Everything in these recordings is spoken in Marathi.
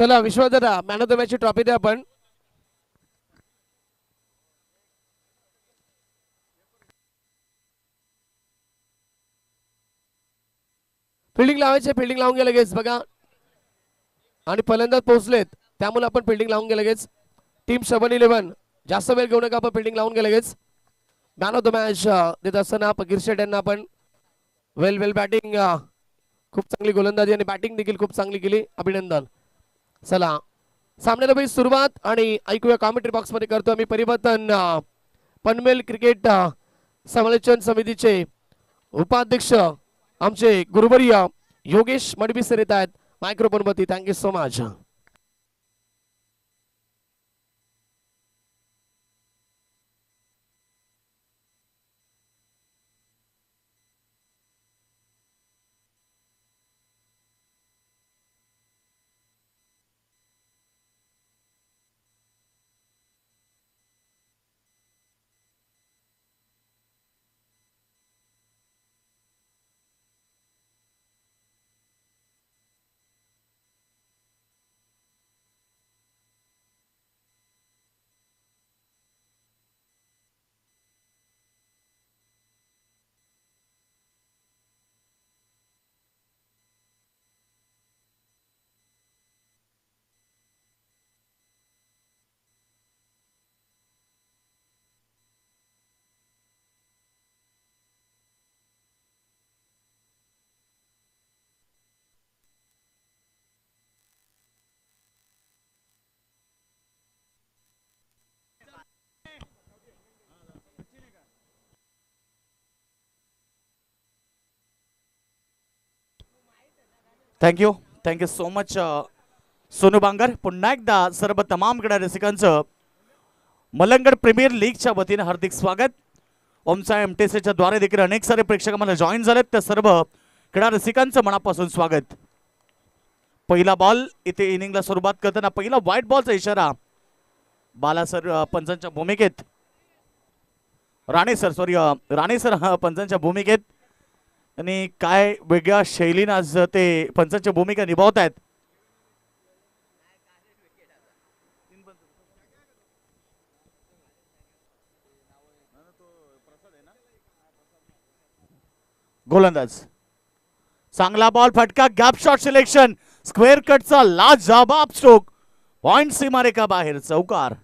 चला विश्वदादा मॅन ऑफ द मॅच ची ट्रॉफी द्या आपण. फिल्डिंग लावायचे, फिल्डिंग लावून घ्या लगेच बघा. आणि फलंदाज पोहोचलेत त्यामुळे आपण फिल्डिंग लावून घ्या लगेच. टीम 7-11 जास्त वेळ घेऊ नका, आपण फिल्डिंग लावून घ्या लगेच. मॅन ऑफ द मॅच देत असताना फकीर शेट यांना आपण वेल बॅटिंग, खूप चांगली गोलंदाजी आणि बॅटिंग देखील खूप चांगली केली, अभिनंदन. चला सामन्याला सुरुवात आणि ऐकूया कॉमेंट्री बॉक्स मध्ये करतो आम्ही परिवर्तन. पनवेल क्रिकेट समालोचन समितीचे उपाध्यक्ष आमचे गुरुवर्य योगेश मडबी सर येत आहेत मायक्रोफोन वरती. Thank you so much. Thank you so much Sonu Bangar. पुन्हा एकदा सर्व तमाम क्रीडा रसिकांचं मलंगड प्रीमियर लीगच्या वतीने हार्दिक स्वागत. ओमसाय एमटीसीच्या द्वारे देखील अनेक सारे प्रेक्षक मला जॉईन झालेत, त्या सर्व क्रीडा रसिकांचं मनापासून स्वागत. पहिला बॉल इथे इनिंगला सुरुवात करताना पहिला व्हाईट बॉलचा इशारा बालासर पंचांच्या भूमिकेत, राणे सर पंचांच्या भूमिकेत. आणि काय वेगळ्या शैलीनं आज ते पंचांच्या भूमिका निभावत आहेत. गोलंदाज चांगला बॉल, फटका, गॅप शॉट सिलेक्शन, स्क्वेअर कटचा लाजवाब स्ट्रोक, पॉइंट सीमारेखा बाहेर, चौकार.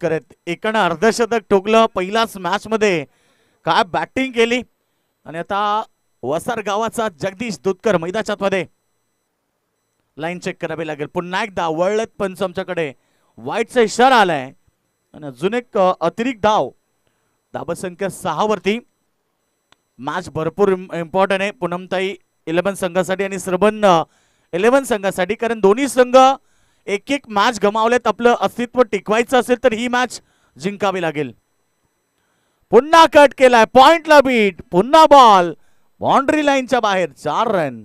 करत एकानं अर्धशतक ठोकलं पहिल्याच मॅच मध्ये. काय बॅटिंग केली. आणि आता वसार गावाचा जगदीश दुधकर मैदानात मध्ये लाईन चेक करावी लागेल. पुन्हा एकदा वळत पंच आमच्याकडे वाईटचा इशारा आलाय आणि अजून एक अतिरिक्त धाव. धाबसंख्या 6 वरती. मॅच भरपूर इम्पॉर्टंट आहे पूनमताई 11 संघासाठी आणि श्रबन 11 संघासाठी, कारण दोन्ही संघ एक एक मॅच गमावलेत. आपलं अस्तित्व टिकवायचं असेल तर ही मॅच जिंकावी लागेल. पुन्हा कट केलाय, पॉइंटला बीट, पुन्हा बॉल बाउंड्री लाईनच्या बाहेर, 4 रन.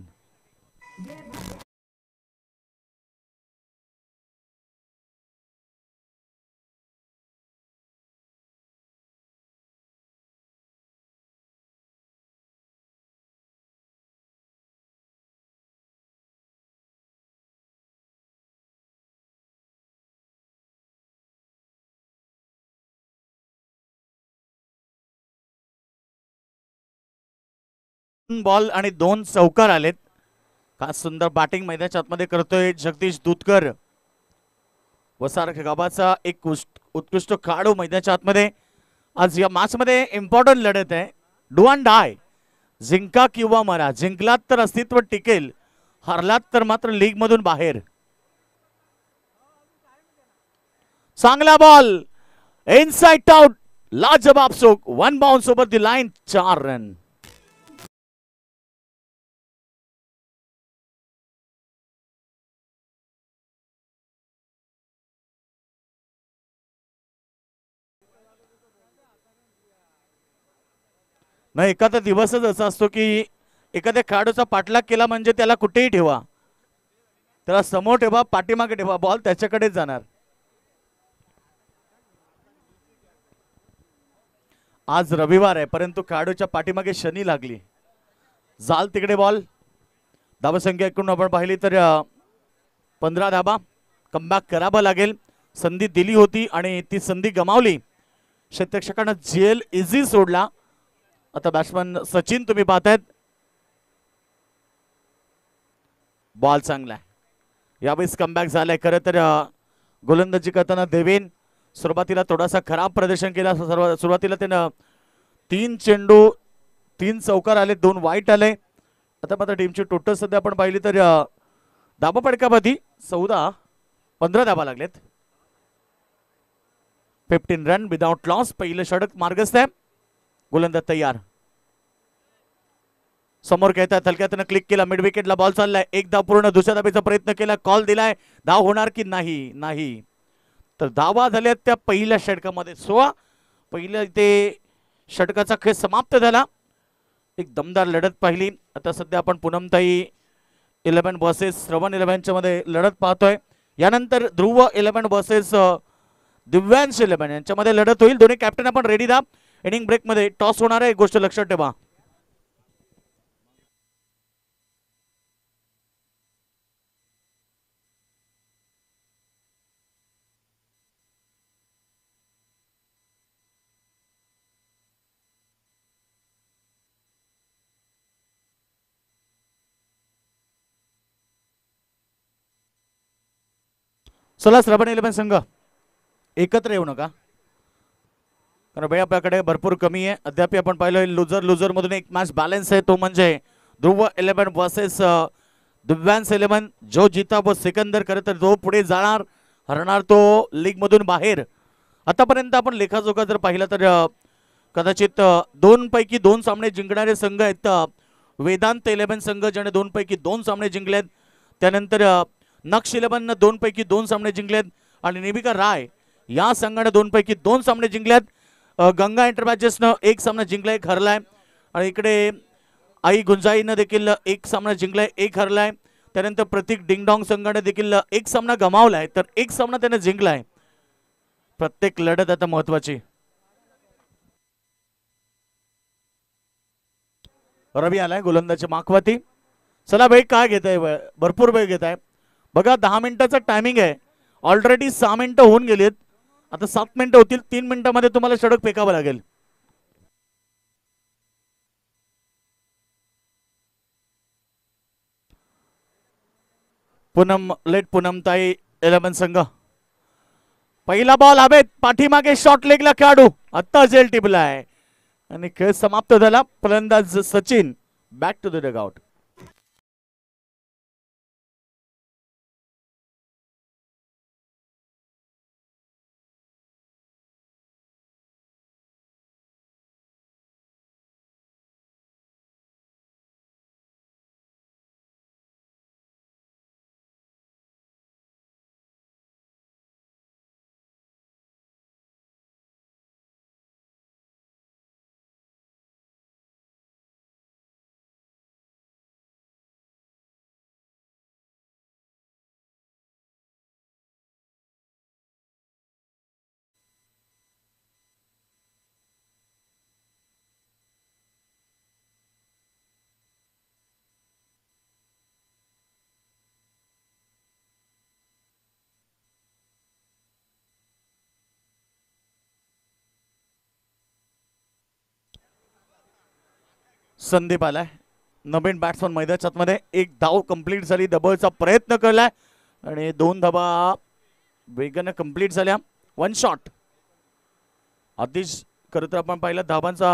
बॉल आणि 2 चौकार आलेत. का सुंदर बॅटिंग मैदानाच्या आतमध्ये करतोय जगदीश दूधकर. वसार गावाचा एक उत्कृष्ट खेळाडू मैदानाच्या आतमध्ये. आज या मॅच मध्ये इम्पॉर्टंट लढत आहे, डू अँड डाय, जिंका किंवा मरा. जिंकलात तर अस्तित्व टिकेल, हरलात तर मात्र लीग मधून बाहेर. चांगला बॉल, इनसाइड आउट, लाजवाब stroke, 1 bounce over the line, 4 run. नाही, एखादा दिवसच असा असतो की एखाद्या खेळाडूचा पाठलाग केला म्हणजे त्याला कुठेही ठेवा, त्याला समोर ठेवा, पाठीमागे ठेवा, बॉल त्याच्याकडेच जाणार. आज रविवार आहे परंतु खेळाडूच्या पाठीमागे शनी लागली. जाल तिकडे बॉल. धावसंख्या एकूण आपण पाहिली तर 15 धाबा. कमबॅक करावं लागेल. संधी दिली होती आणि ती संधी गमावली. क्षेत्ररक्षकानं जेल इझी सोडला. आता बॅट्समन सचिन तुम्ही पाहतायत. बॉल चांगला आहे. यावेळेस कमबॅक झालाय. खरं तर गोलंदाजी करताना देवेन सुरुवातीला थोडासा खराब प्रदर्शन केला. सुरुवातीला त्यानं 3 चेंडू 3 चौकार आले, 2 वाईट आले. आता मात्र टीमची टोटल सध्या आपण पाहिली तर धाबा पडकामध्ये 15 धाबा लागलेत. 15 रन विदाउट लॉस. पहिलं षटक मार्गस्थ आहे. गोलंदाज तयार. समोर खेळतात हलक्यातनं क्लिक केला. मिड विकेटला बॉल चाललाय. एक धाव पूर्ण. दुसऱ्या धावेचा प्रयत्न केला. कॉल दिलाय. धाव होणार की नाही? नाही. तर धावा झाल्या त्या पहिल्या षटकामध्ये 16. पहिल्या इथे षटकाचा खेळ समाप्त झाला. एक दमदार लढत पाहिली. आता सध्या आपण पूनमताई 11 वर्सेस श्रवण 11 मध्ये लढत पाहतोय. यानंतर ध्रुव 11 वर्सेस दिव्यांश 11 यांच्यामध्ये लढत होईल. दोन्ही कॅप्टन आपण रेडी दा. इनिंग ब्रेक मध्ये टॉस होणार आहे. गोष्ट लक्षात ठेवा. चला श्रवण 11 संघ एकत्र येऊ नका, कारण वेळ आपल्याकडे भरपूर कमी आहे. अद्याप आपण पाहिलं लुजर मधून एक मॅच बॅलन्स आहे, तो म्हणजे ध्रुव 11 वर्सेस दिव्यांश 11. जो जिता वो सिकंदर. खरं तर जो पुढे जाणार हरणार तो लीग मधून बाहेर. आतापर्यंत आपण लेखाजोखा जर पाहिला तर कदाचित 2 पैकी 2 सामने जिंकणारे संघ आहेत वेदांत 11 संघ, ज्याने 2 पैकी 2 सामने जिंकलेत. त्यानंतर नक्ष 11 2 पैकी 2 सामने जिंकलेत आणि निविका राय या संघाने 2 पैकी 2 सामने जिंकलेत. गंगा एंटरप्राइजेसनं 1 सामना जिंकलाय, एक हरलाय. आणि इकडे आई गुंजाईनं देखील 1 सामना जिंकलाय, 1 हरलाय. त्यानंतर प्रतीक डिंगडॉंग संघाने देखील 1 सामना गमावलाय तर 1 सामना त्याने जिंकलाय. प्रत्येक लढत आता महत्वाची. रवी आलाय गोलंदाजी माखवाती. चला वेळ काय घेत आहे, भरपूर वेळ घेत आहे बघा. 10 मिनिटाचा टायमिंग आहे. ऑलरेडी 6 मिनिटं होऊन गेलीत. आता 7 मिनिटं होतील. 3 मिनिटांमध्ये तुम्हाला षटक फेकावं लागेल. पूनमताई 11 संघ. पहिला बॉल हवेत. पाठीमागे शॉर्ट लेगला खेळाडू आता जेल टिपलाय आणि खेळ समाप्त झाला. फलंदाज Sachin back to the dugout. Sandeep आलाय. नवीन बॅट्समन मैदानात मध्ये. 1 धाव कंप्लीट झाली. डबलचा प्रयत्न केलाय आणि 2 धावा वेगाने कंप्लीट झाल्या. 1 शॉट. आतिश खरं तर आपण पाहिलं धावांचा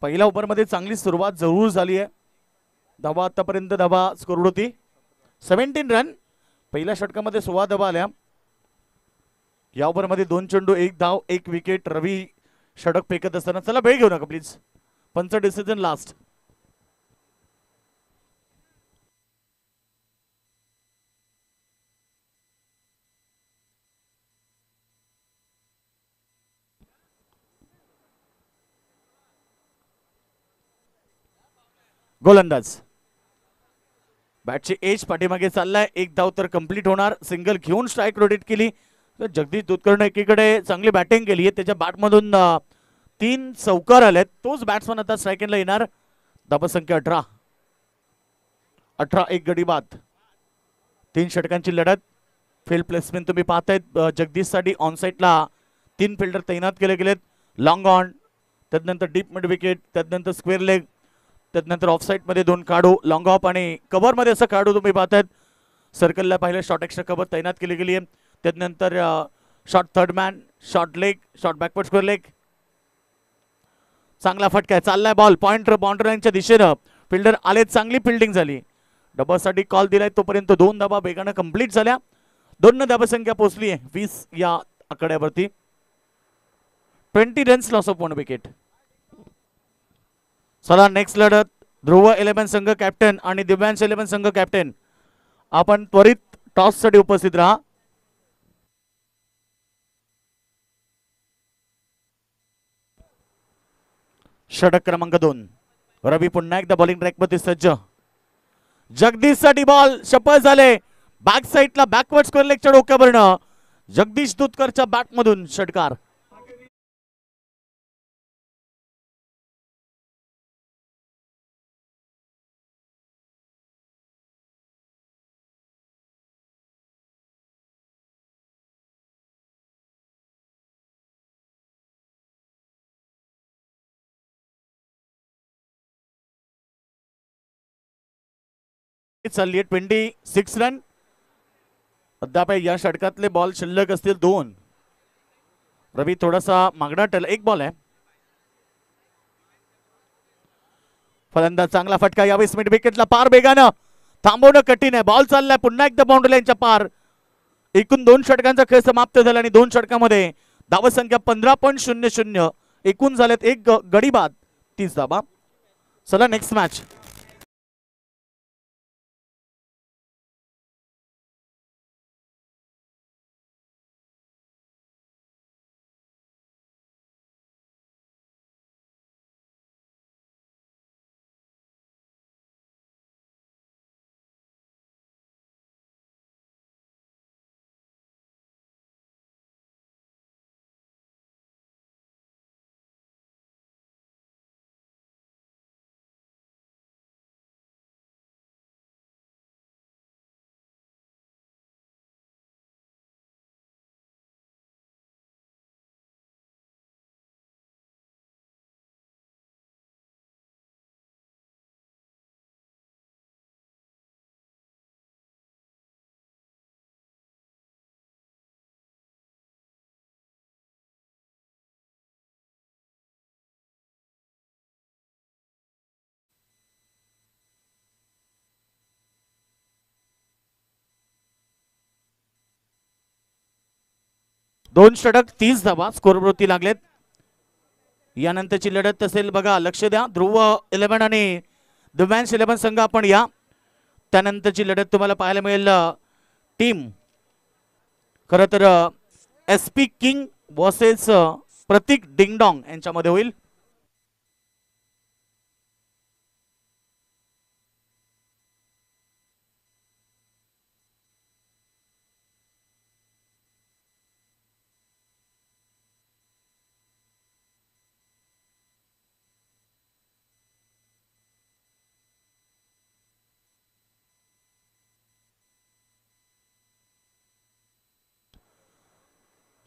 पहिल्या ओव्हरमध्ये चांगली सुरुवात जरूर झाली आहे. धावा आतापर्यंत धावा स्कोर होती 17 रन. पहिल्या षटकामध्ये 16 धावा आल्या. या ओव्हरमध्ये 2 चेंडू 1 धाव 1 विकेट. रवी षटक फेकत असताना. चला वेळ घेऊ नका प्लीज. पंच डिसिजन लास्ट. गोलंदाज बॅटची एज पाठीमागे चाललाय. एक धाव तर कंप्लीट होणार. सिंगल घेऊन स्ट्राईक रोटेट केली. तर जगदीश दुधकरने एकीकडे चांगली बॅटिंग केली. त्याच्या बॅटमधून 3 चौकार आलेत. तोच बॅट्समन आता स्ट्राईकला येणार. धावसंख्या 18. 18 एक गडी बाद. 3 षटकांची लढत. फील्ड प्लेसमेंट तुम्ही पाहतायत. जगदीशसाठी ऑन साईडला 3 फिल्डर तैनात केले गेलेत. लॉंग ऑन, त्यानंतर डीप मिड विकेट, त्यानंतर स्क्वेअर लेग, त्यानंतर ऑफ साईड मध्ये 2 काढू, लॉंग ऑफ आणि कव्हर मध्ये असं काढू तुम्ही पाहतायत. सर्कलला पाहिलं शॉर्ट एक्स्ट्रा कव्हर तैनात केली गेली आहे. त्यानंतर short third man, short leg, short backward square leg. चांगला फटका चाललाय. बॉल पॉइंट बाउंड्री लाईनच्या दिशेनं. फिल्डर आले, चांगली फिल्डिंग झाली. डबासाठी कॉल दिलाय. तोपर्यंत 2 धावा वेगानं कंप्लीट झाल्या. 2 धावसंख्या पोहोचली आहे 20 या आकड्यावरती. 20 रन्स लॉस ऑफ 1 विकेट. चला नेक्स्ट लढत. ध्रुव 11 संघ कॅप्टन आणि दिव्यांश 11 संघ कॅप्टन. आपण त्वरित टॉस साठी उपस्थित राहा. षटक क्रमांक 2. रवी पुन्हा एकदा बॉलिंग ट्रॅक मध्ये सज्ज. जगदीश साठी बॉल शपथ झाले. बॅक साईडला बॅकवर्ड स्क्वेअर लेगच्या डोक्यावरनं जगदीश दुधकरच्या बॅट मधून षटकार. चालली आहे 26 रन. अद्याप या षटकातले बॉल शिल्लक असतील 2. रवी थोडासा मागणा टल. 1 बॉल आहे. फलंदाज चांगला फटका. यावेळेस मिड विकेटला पार वेगानं थांबवणं कठीण आहे. बॉल चाललाय पुन्हा एकदा बाउंड्री लाईनच्या पार. एकूण 2 षटकांचा खेळ समाप्त झाला आणि 2 षटकामध्ये धावसंख्या 15.00. एकूण झालेत 1 गडी बाद, 30 धावा. चला नेक्स्ट मॅच. दोन षटक 30 धावा स्कोरवरती लागलेत. यानंतरची लढत असेल बघा, लक्ष द्या. ध्रुव 11 आणि दिव्यांश 11 संघ आपण या. त्यानंतरची लढत तुम्हाला पाहायला मिळेल टीम खरं तर SP किंग वर्सेस प्रतीक डिंगडॉंग यांच्यामध्ये होईल.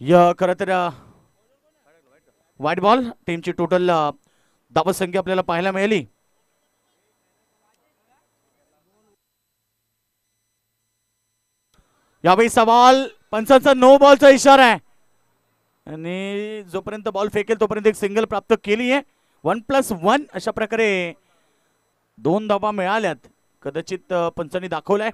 या खरं तर व्हाईट बॉल. टीमची टोटल धावसंख्या आपल्याला पाहायला मिळाली. यावेळी सवाल पंचांचा नो बॉलचा इशारा आहे आणि जोपर्यंत बॉल फेकेल तोपर्यंत एक सिंगल प्राप्त केली आहे. 1+1 अशा प्रकारे 2 धावा मिळाल्यात. कदाचित पंचांनी दाखवलाय.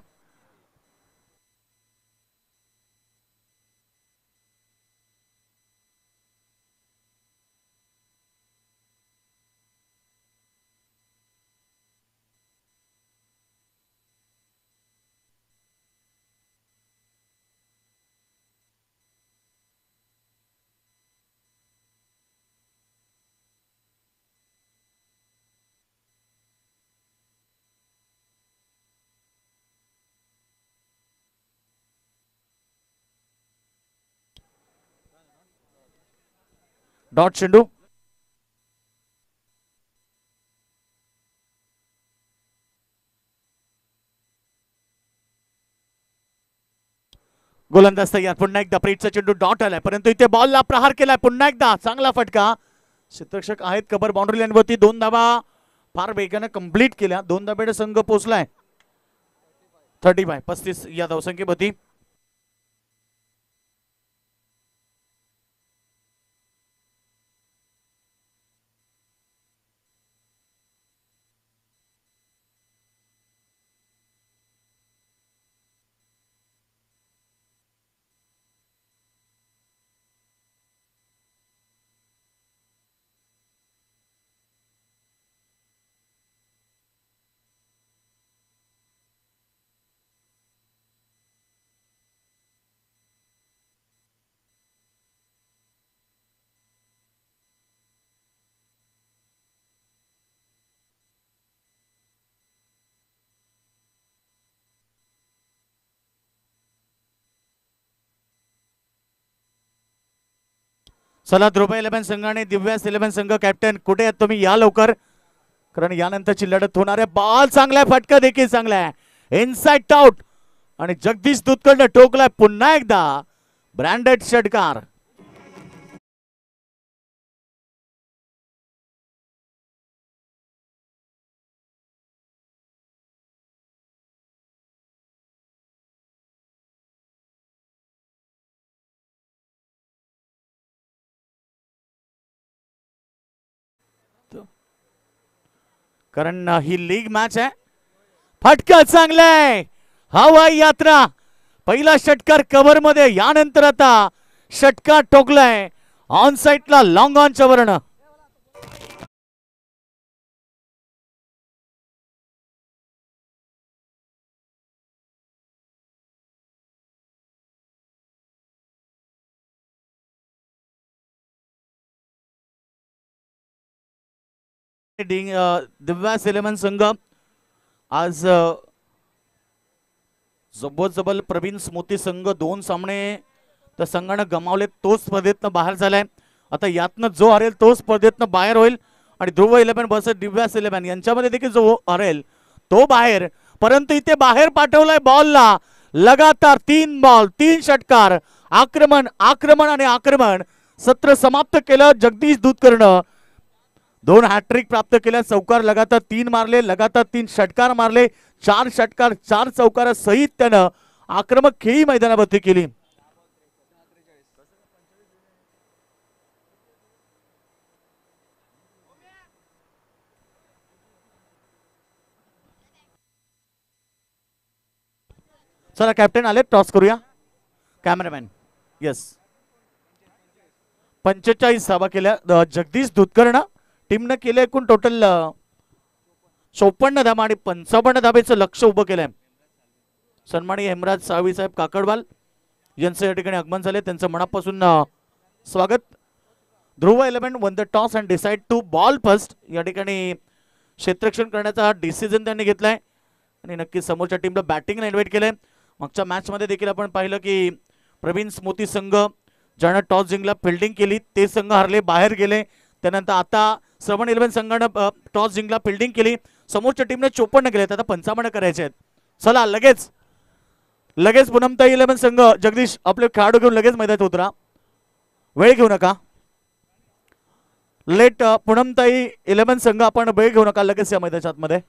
डॉट चेंडू. गोलंदाज तयार. पुन्हा एकदा प्रीतचा चेंडू डॉट आलाय, परंतु इथे बॉलला प्रहार केलाय. पुन्हा एकदा चांगला फटका. क्षेत्ररक्षक आहेत कबर बाउंड्री लाईनवरती. 2 धावा फार वेगाने कंप्लीट केल्या. 2 धाब्याने संघ पोहोचलाय 35 या धावसंख्येवरती. चला ध्रुव 11 संघ आणि दिव्यास 11 संघ. कॅप्टन कुठे आहेत तुम्ही? या लवकर, कारण यानंतरची लढत होणार आहे. बॉल चांगला, फटका देखील चांगला आहे. इनसाइड आउट आणि जगदीश दूधकडनं ठोकलाय पुन्हा एकदा ब्रँडेड षटकार. कारण ही लीग मॅच आहे. फटका चांगलाय. हवाई यात्रा. पहिला षटकार कव्हर मध्ये, यानंतर आता षटकार ठोकलाय ऑन साइडला लॉंग ऑनच्या वरनं. दिव्यास 11 संघ आज जबरजबल प्रवीण स्मृती संघ 2 सामने त्या संघानं गमावले. तो स्पर्धेतनं बाहेर झालाय. आता यातनं जो हरेल तो स्पर्धेतनं बाहेर होईल. आणि ध्रुव 11 वर्सेस दिव्यास 11 यांच्यामध्ये देखील जो हरेल तो बाहेर. परंतु इथे बाहेर पाठवलाय बॉलला. लगातार 3 बॉल 3 षटकार. आक्रमण आक्रमण आणि आक्रमण. सत्र समाप्त केलं जगदीश दूधकरनं. 2 हॅट्रिक प्राप्त केल्या. चौकार लगातार 3 मारले, लगातार 3 षटकार मारले. 4 षटकार 4 चौकार सहित त्यानं आक्रमक खेळी मैदानावरती केली. चला कॅप्टन आले, टॉस करूया. Cameraman yes. 45 धावा केल्या जगदीश दूधकरनं. टीमनं केले एकूण टोटल 54 धावा आणि 55 धाबेचं लक्ष उभं केलंय. सन्माननीय हेमराज साळवी साहेब काकडवाल यांचं या ठिकाणी आगमन झाले. त्यांचं मनापासून स्वागत. Dhruv 11 won the toss and decide to bowl first. या ठिकाणी क्षेत्ररक्षण करण्याचा डिसिजन त्यांनी घेतलाय आणि नक्कीच समोरच्या टीमला बॅटिंगला इन्व्हाइट केलंय. मागच्या मॅच मध्ये देखील आपण पाहिलं की प्रवीण स्मृती संघ ज्यानं टॉस जिंकला, फिल्डिंग केली, ते संघ हरले, बाहेर गेले. त्यानंतर आता श्रवण 11 संघानं टॉस जिंकला, फिल्डिंग केली, समोरच्या टीमने 54 केले. आता 55 करायचे आहेत. चला लगेच पुनमताई 11 संघ. जगदीश आपले खेळाडू घेऊन लगेच मैदानात उतरा, वेळ घेऊ नका. लेट पुनमताई 11 संघ आपण वेळ घेऊ नका, लगेच या मैदानाच्या आतमध्ये.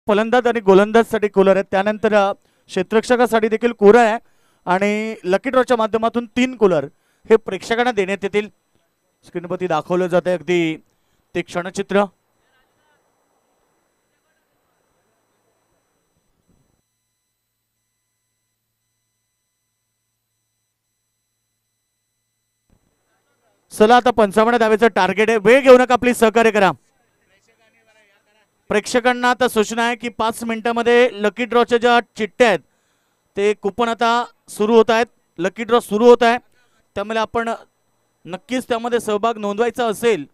फलंदाज आणि गोलंदाजसाठी कूलर आहे, त्यानंतर क्षेत्ररक्षकासाठी देखील कूलर आहे आणि लकी ड्रॉच्या माध्यमातून 3 कूलर हे प्रेक्षकांना देण्यात येतील. स्क्रीनवरती दाखवलं जाते अगदी ते क्षणचित्र. चला आता 55 धावेचं टार्गेट आहे. वेळ घेऊ नका, प्लीज सहकार्य करा. प्रेक्षकांना आता सूचना आहे की 5 मिनिटांमध्ये लकी ड्रॉच्या ज्या चिठ्ठ्या आहेत ते कुपन आता सुरू होत आहेत. लकी ड्रॉ सुरू होत आहे, त्यामुळे आपण नक्कीच त्यामध्ये सहभाग नोंदवायचा असेल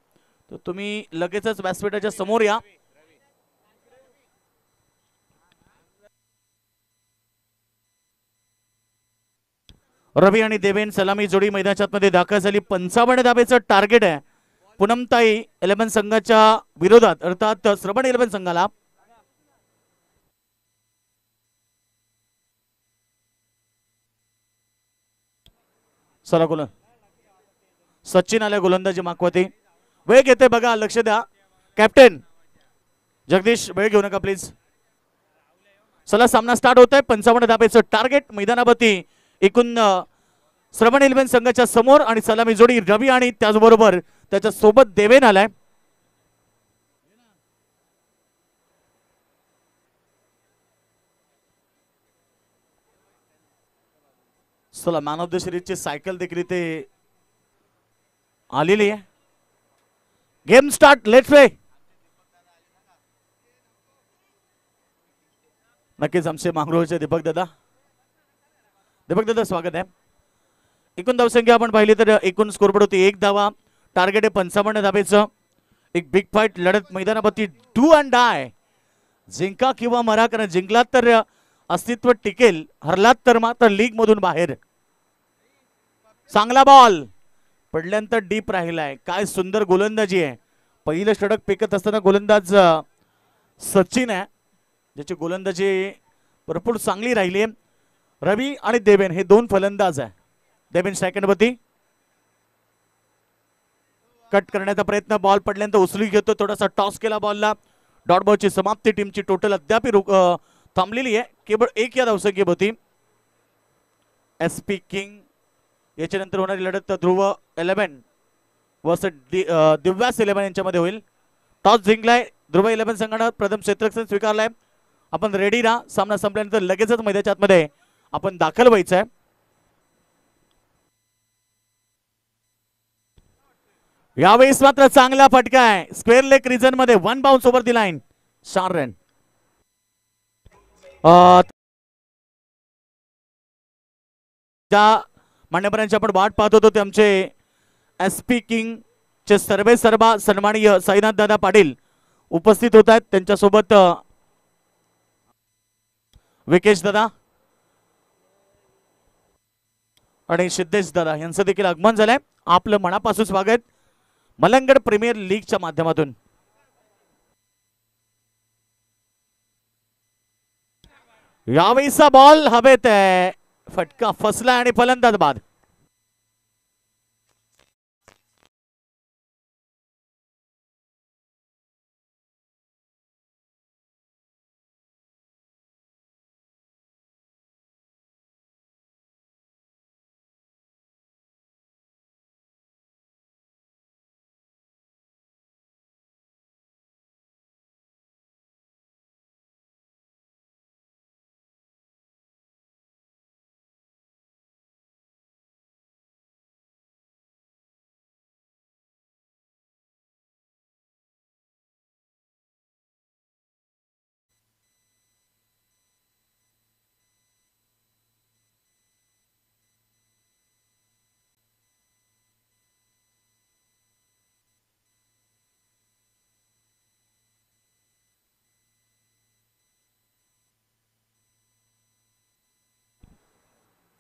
तर तुम्ही लगेचच व्यासपीठाच्या समोर या. रवी आणि देवेन सलामी जोडी मैदानाच्या मध्ये दाखल झाली. 55 धावेचं टार्गेट आहे पूनमताई 11 संघाच्या विरोधात, अर्थात श्रवण 11 संघाला. चला गोलंदाज सचिन आले, गोलंदाजी मागवती. वेळ घेते बघा, लक्ष द्या. कॅप्टन जगदीश वेळ घेऊ नका प्लीज. चला सामना स्टार्ट होत आहे. 55 धावेचं टार्गेट मैदानावरती एकूण श्रवण 11 संघाच्या समोर आणि सलामी जोडी रवी आणि त्याचबरोबर त्याच्या सोबत देवेन आलाय. चला मॅन ऑफ द सिरीजची सायकल देखील इथे आलेली आहे. Game start, let's play. नक्कीच आमचे मांगरोळचे दीपक दादा स्वागत आहे. एकूण धावसंख्या आपण पाहिली तर एकूण स्कोरबोर्ड होती 1 धावा. टार्गेट आहे 55 धावेचं. एक बिग फाईट लढत मैदानावरती, डू अँड डाय. जिंका किंवा मरा, कारण जिंकलात तर अस्तित्व टिकेल, हरलात तर मात्र लीग मधून बाहेर. चांगला बॉल पडल्यानंतर डीप राहिलाय. काय सुंदर गोलंदाजी आहे. पहिलं षटक फेकत असताना गोलंदाज सचिन आहे, ज्याची गोलंदाजी भरपूर चांगली राहिली. रवी आणि देवेन हे 2 फलंदाज आहे. देवेन सेकंड वरती कट करण्याचा प्रयत्न, बॉल पडल्यानंतर उचलून घेतो, थोडासा टॉस केला बॉलला. डॉट बॉलची समाप्ती. टीमची टोटल अद्याप थांबलेली आहे, केवळ 1 या धावसंख्येभोवती. SP किंग याच्यानंतर होणारी लढत ध्रुव 11 वर्सेस दिव्यास 11 यांच्यामध्ये होईल. टॉस जिंकलाय ध्रुव 11 संघानं, प्रथम क्षेत्ररक्षण स्वीकारलाय. आपण रेडी राहा. सामना संपल्यानंतर लगेचच मैदानाच्या आतमध्ये आपण दाखल व्हायचं आहे. यावेळेस मात्र चांगला फटका आहे. स्क्वेअर लेग रिजन मध्ये 1 बाउन्स ओव्हर दी लाईन, 4 रन. ज्या मान्यवरांची आपण वाट पाहत होतो ते आमचे SP किंग चे सर्वे सर्वा सन्माननीय साईनाथ दादा पाटील उपस्थित होत आहेत. त्यांच्यासोबत विकेश दादा आणि सिद्धेश दादा यांचं देखील आगमन झालंय. आपलं मनापासून स्वागत मलंगड प्रीमियर लीगच्या माध्यमातून. यावेळीचा बॉल हवेत आहे, फटका फसला आणि फलंदाज बाद.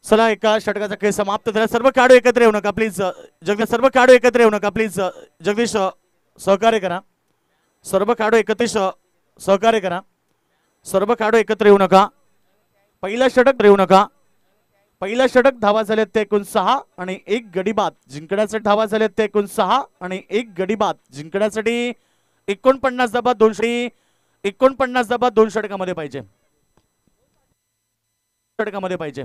चला एका षटकाचा खेळ समाप्त झाला. सर्व खेळाडू एकत्र येऊ नका प्लीज. सर्व खेळाडू एकत्र येऊ नका प्लीज. जगदीश सहकार्य करा. सर्व खेळाडू एकत्रित सहकार्य करा. सर्व खेळाडू एकत्र येऊ नका. पहिला षटक येऊ नका. पहिला षटक धावा झालेत ते एकूण 6 आणि 1 गडी बाद. जिंकण्यासाठी धावा झालेत ते एकूण 6 आणि 1 गडी बाद. जिंकण्यासाठी 49 धावा, 2 49 2 षटकामध्ये पाहिजे. षटकामध्ये पाहिजे.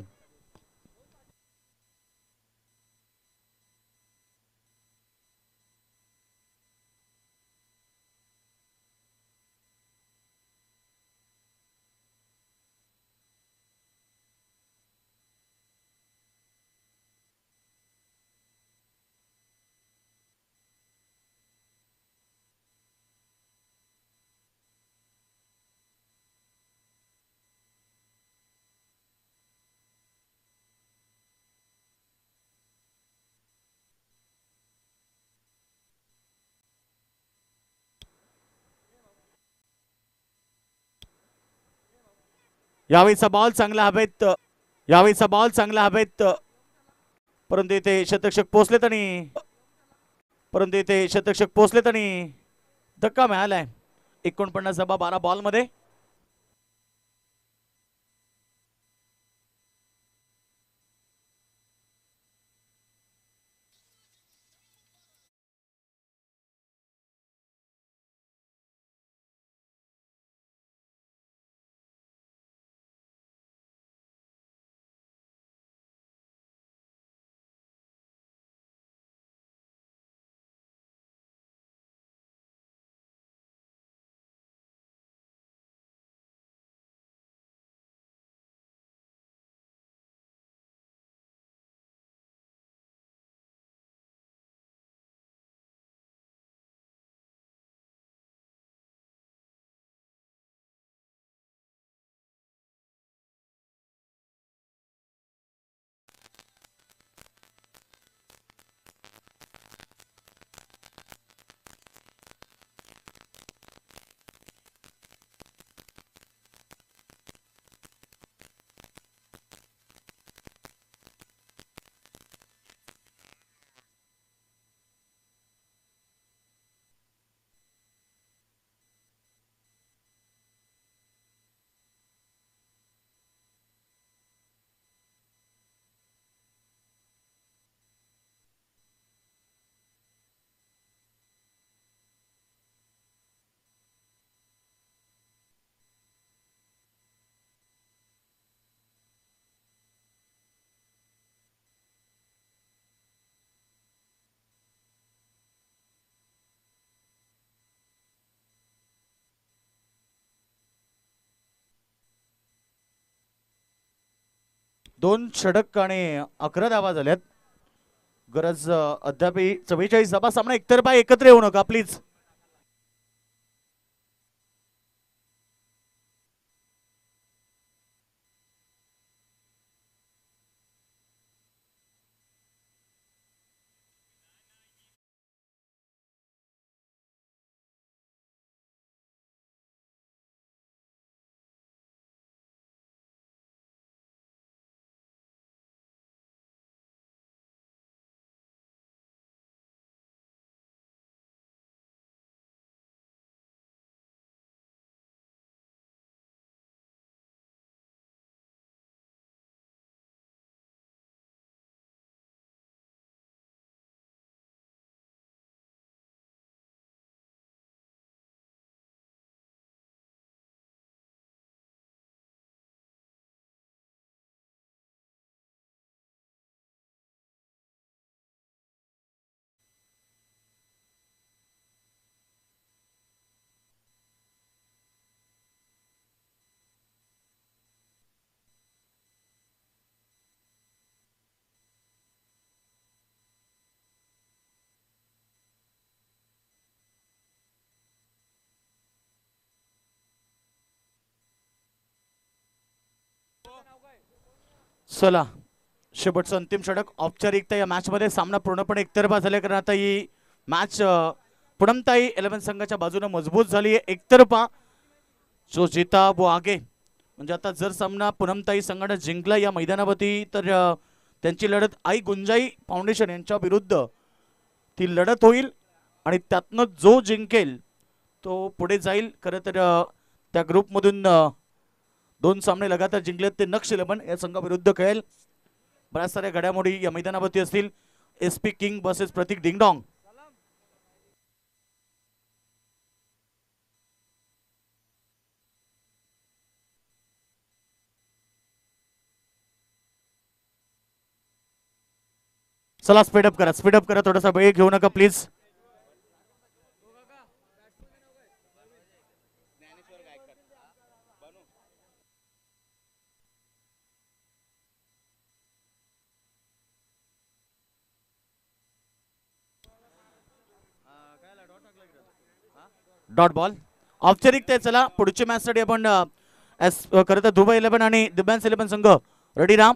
यावेळीचा बॉल चांगला हवेत. यावेळीचा बॉल चांगला हवेत, परंतु इथे शतक्षक पोहोचलेत आणि धक्का मिळालाय. 49 12 बॉल मध्ये. दोन षटक आणि 11 धावा झाल्यात. गरज अद्याप 44 धावा. सामना एकतर्फा एकत्र येऊ नका प्लीज. चला, शेवटचं अंतिम षटक औपचारिकता या मॅच मध्ये. सामना पूर्णपणे एकतर्फा झाले, कारण आता ही मॅच पुणमताई 11 संघाच्या बाजूने मजबूत झाली आहे. एकतर्फा जो जीता वो आगे. म्हणजे आता जर सामना पुणमताई संघाने जिंकला या मैदानावरती, तर त्यांची लढत आई गुंजाई फाउंडेशन यांच्या विरुद्ध ती लढत होईल आणि त्यातनं जो जिंकेल तो पुढे जाईल. खरं तर त्या ग्रुपमधून 2 सामने लगातार जिंकलेत ते नक्ष 11 या संघाविरुद्ध खेळेल. बऱ्याच साऱ्या घडामोडी या मैदानावरती असतील. SP किंग वर्सेस प्रतीक डिंगडॉंग. चला स्पीडअप करा थोडासा वेळ घेऊ नका प्लीज. डॉट बॉल औपचारिक ते. चला पुढच्या मॅच साठी आपण खरं तर दुबई 11 आणि दिव्यांश 11 संघ रेडी राम.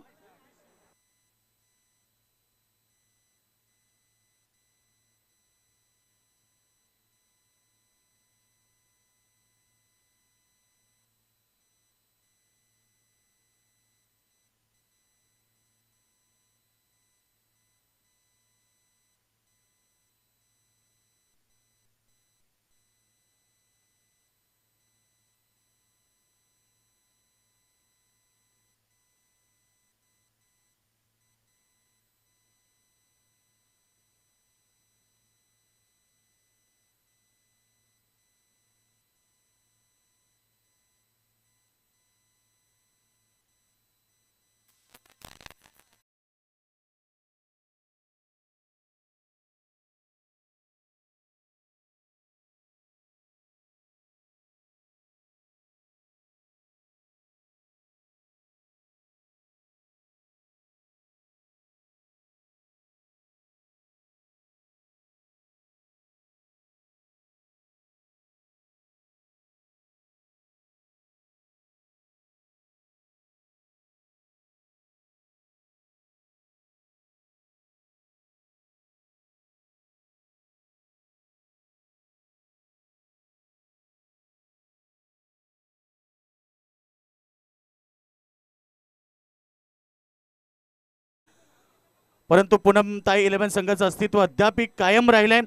परंतु पूनमताई 11 संघाचं अस्तित्व अद्याप कायम राहिलंय.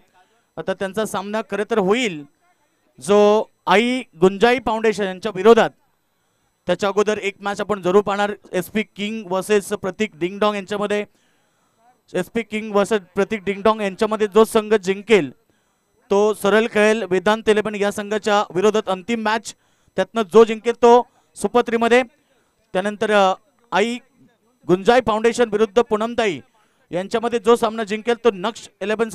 आता त्यांचा सामना खरं तर होईल जो आई गुंजाई फाउंडेशन यांच्या विरोधात. त्याच्या अगोदर एक मॅच आपण जरूर पाहणार SP किंग वर्सेस प्रतीक डिंगडॉंग यांच्यामध्ये. SP किंग वर्सेस प्रतीक डिंगडॉंग यांच्यामध्ये जो संघ जिंकेल तो सरळ खेळेल वेदांत 11 या संघाच्या विरोधात अंतिम मॅच. त्यातनं जो जिंकेल तो सुपर 3 मध्ये. त्यानंतर आई गुंजाई फाउंडेशन विरुद्ध पूनमताई यांच्यामध्ये जो सामना जिंकेल तो नक्ष 11